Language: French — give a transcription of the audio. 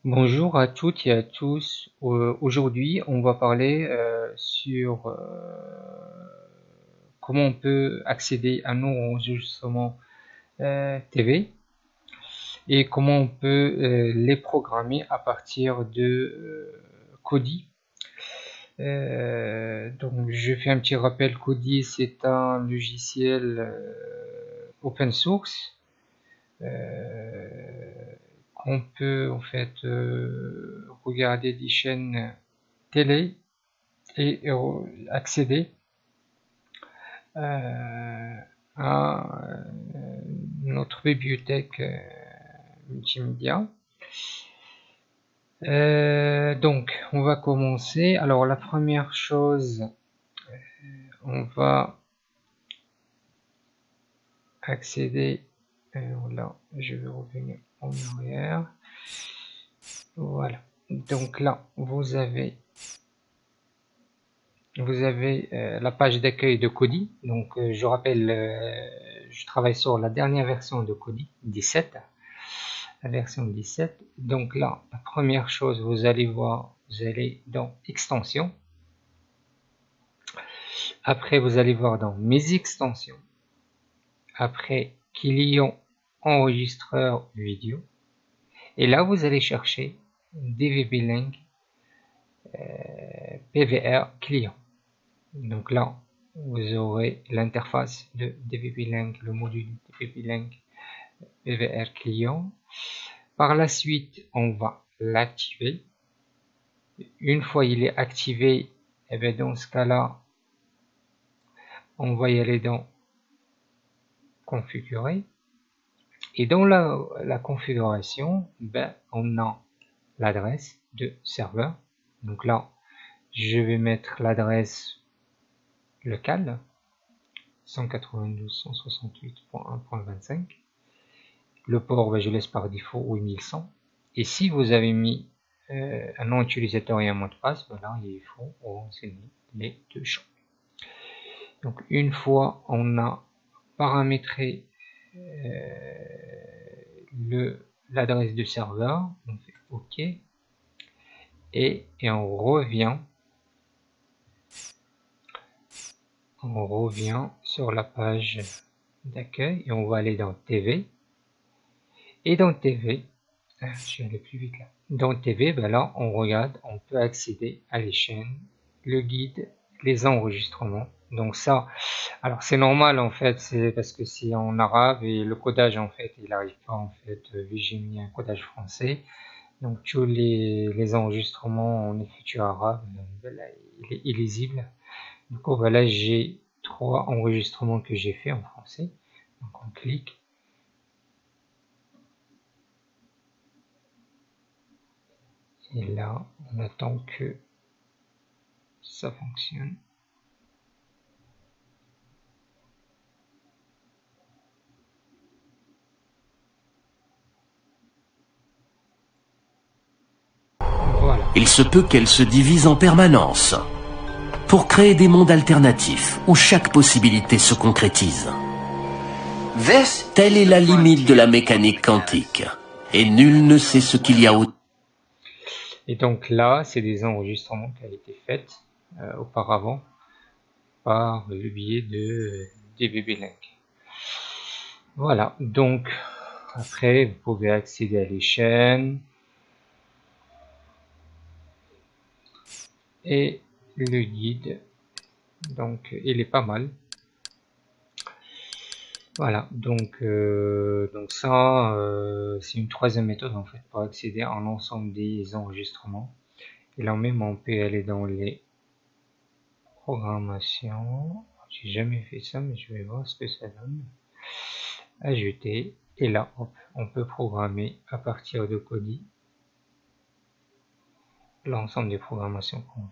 Bonjour à toutes et à tous. Aujourd'hui, on va parler sur comment on peut accéder à nos enregistrements TV et comment on peut les programmer à partir de Kodi. Donc, je fais un petit rappel. Kodi, c'est un logiciel open source qu'on peut en fait regarder des chaînes télé et accéder à notre bibliothèque multimédia. Donc, on va commencer. Alors, la première chose, on va accéder. Là, je vais revenir en arrière. Voilà. Donc là, vous avez la page d'accueil de Kodi. Donc, je rappelle, je travaille sur la dernière version de Kodi, 17, la version 17. Donc là, la première chose, vous allez voir, vous allez dans Extensions. Après, vous allez voir dans Mes extensions. Après, Client enregistreur vidéo. Et là, vous allez chercher DVB Link PVR client. Donc là, vous aurez l'interface de DVB Link, le module DVB Link PVR client. Par la suite, on va l'activer. Une fois il est activé, et bien dans ce cas-là, on va y aller dans configurer. Et dans la configuration, ben, on a l'adresse de serveur. Donc là, je vais mettre l'adresse locale 192.168.1.25. Le port, ben, je laisse par défaut 8100. Et si vous avez mis un nom utilisateur et un mot de passe, voilà, il faut renseigner les deux champs. Donc une fois on a paramétré l'adresse du serveur, on fait OK et on revient sur la page d'accueil et on va aller dans TV. Et dans TV, je vais aller plus vite là. Dans TV, ben là, on regarde, on peut accéder à les chaînes, le guide, les enregistrements. Donc ça, alors c'est normal en fait, c'est parce que c'est en arabe et le codage en fait, il n'arrive pas en fait, vu j'ai mis un codage français. Donc tous les enregistrements en écriture arabe, ben là, il est illisible. Du coup, voilà, j'ai 3 enregistrements que j'ai fait en français. Donc on clique. Et là, on attend que ça fonctionne. Voilà. Il se peut qu'elle se divise en permanence pour créer des mondes alternatifs où chaque possibilité se concrétise. Telle est la limite de la mécanique quantique, et nul ne sait ce qu'il y a au... Et donc là, c'est des enregistrements qui ont été faits auparavant par le biais de DVB Link. Voilà, donc après, vous pouvez accéder à les chaînes et le guide. Donc, il est pas mal. Voilà, donc ça, c'est une troisième méthode en fait pour accéder à l'ensemble des enregistrements. Et là même, on peut aller dans les programmations. J'ai jamais fait ça, mais je vais voir ce que ça donne. Ajouter, et là, hop, on peut programmer à partir de Kodi l'ensemble des programmations qu'on veut.